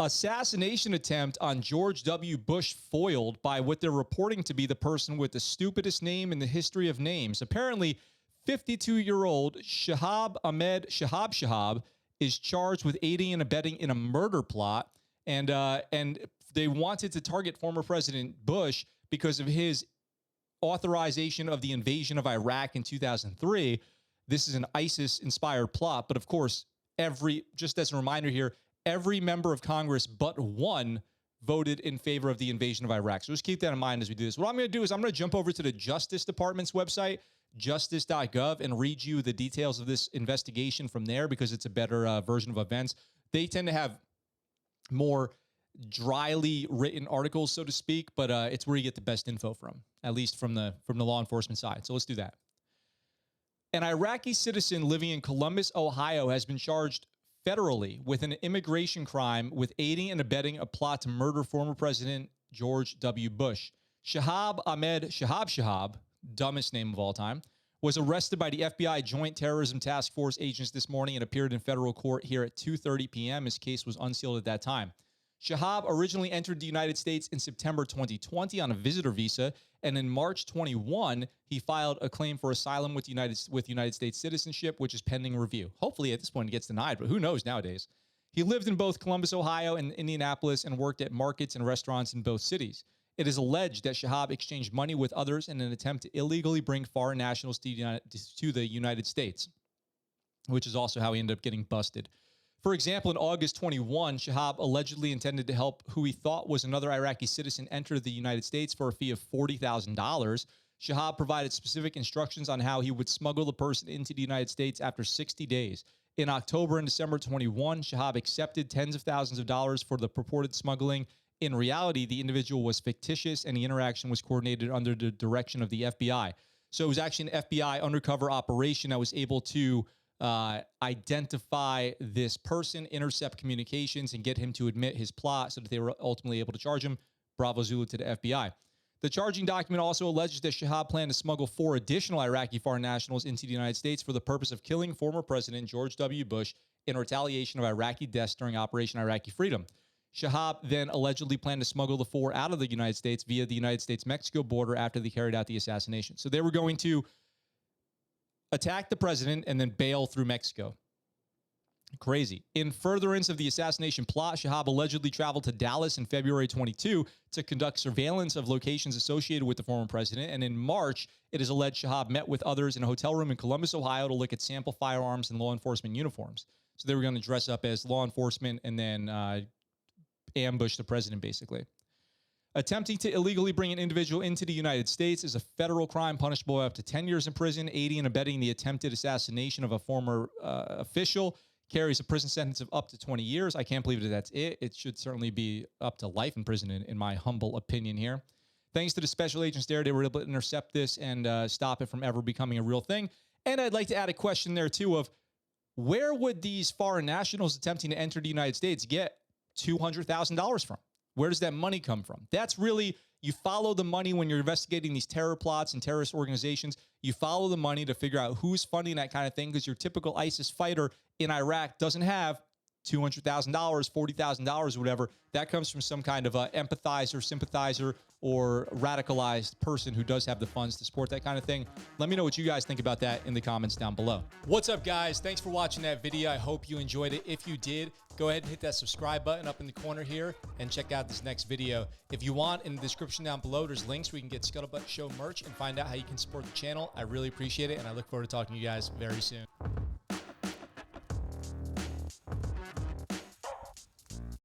Assassination attempt on George W. Bush foiled by what they're reporting to be the person with the stupidest name in the history of names. Apparently, 52-year-old Shahab Ahmed Shahab is charged with aiding and abetting in a murder plot. And they wanted to target former President Bush because of his authorization of the invasion of Iraq in 2003. This is an ISIS-inspired plot. But of course, just as a reminder here, every member of Congress but one voted in favor of the invasion of Iraq. So just keep that in mind as we do this. What I'm going to do is I'm going to jump over to the Justice Department's website, justice.gov, and read you the details of this investigation from there because it's a better version of events. They tend to have more dryly written articles, so to speak, but it's where you get the best info from, at least from the law enforcement side. So let's do that. An Iraqi citizen living in Columbus, Ohio, has been charged federally with an immigration crime with aiding and abetting a plot to murder former President George W. Bush. Shahab Ahmed Shahab, dumbest name of all time, was arrested by the FBI Joint Terrorism Task Force agents this morning and appeared in federal court here at 2:30 p.m. His case was unsealed at that time. Shahab originally entered the United States in September 2020 on a visitor visa, and in March 21, he filed a claim for asylum with United States citizenship, which is pending review. Hopefully, at this point, it gets denied, but who knows nowadays? He lived in both Columbus, Ohio, and Indianapolis, and worked at markets and restaurants in both cities. It is alleged that Shahab exchanged money with others in an attempt to illegally bring foreign nationals to the United States, which is also how he ended up getting busted. For example, in August 21, Shahab allegedly intended to help who he thought was another Iraqi citizen enter the United States for a fee of $40,000. Shahab provided specific instructions on how he would smuggle the person into the United States after 60 days. In October and December 21, Shahab accepted tens of thousands of dollars for the purported smuggling. In reality, the individual was fictitious and the interaction was coordinated under the direction of the FBI. So it was actually an FBI undercover operation that was able to identify this person, intercept communications, and get him to admit his plot so that they were ultimately able to charge him. Bravo Zulu to the FBI. The charging document also alleges that Shahab planned to smuggle 4 additional Iraqi foreign nationals into the United States for the purpose of killing former President George W. Bush in retaliation of Iraqi deaths during Operation Iraqi Freedom. Shahab then allegedly planned to smuggle the 4 out of the United States via the United States-Mexico border after they carried out the assassination. So they were going to attack the president and then bail through Mexico. Crazy. In furtherance of the assassination plot, Shahab allegedly traveled to Dallas in February 22 to conduct surveillance of locations associated with the former president. And in March, it is alleged Shahab met with others in a hotel room in Columbus, Ohio to look at sample firearms and law enforcement uniforms. So they were going to dress up as law enforcement and then ambush the president, basically. Attempting to illegally bring an individual into the United States is a federal crime punishable by up to 10 years in prison. Aiding and abetting the attempted assassination of a former official carries a prison sentence of up to 20 years. I can't believe that that's it. It should certainly be up to life in prison, in my humble opinion here. Thanks to the special agents there, they were able to intercept this and stop it from ever becoming a real thing. And I'd like to add a question there, too, of where would these foreign nationals attempting to enter the United States get $200,000 from? Where does that money come from? That's really, you follow the money when you're investigating these terror plots and terrorist organizations. You follow the money to figure out who's funding that kind of thing, because your typical ISIS fighter in Iraq doesn't have $200,000, $40,000, whatever. That comes from some kind of empathizer, sympathizer, or radicalized person who does have the funds to support that kind of thing. Let me know what you guys think about that in the comments down below. What's up, guys? Thanks for watching that video. I hope you enjoyed it. If you did, go ahead and hit that subscribe button up in the corner here and check out this next video. If you want, in the description down below, there's links where you can get Scuttlebutt Show merch and find out how you can support the channel. I really appreciate it, and I look forward to talking to you guys very soon.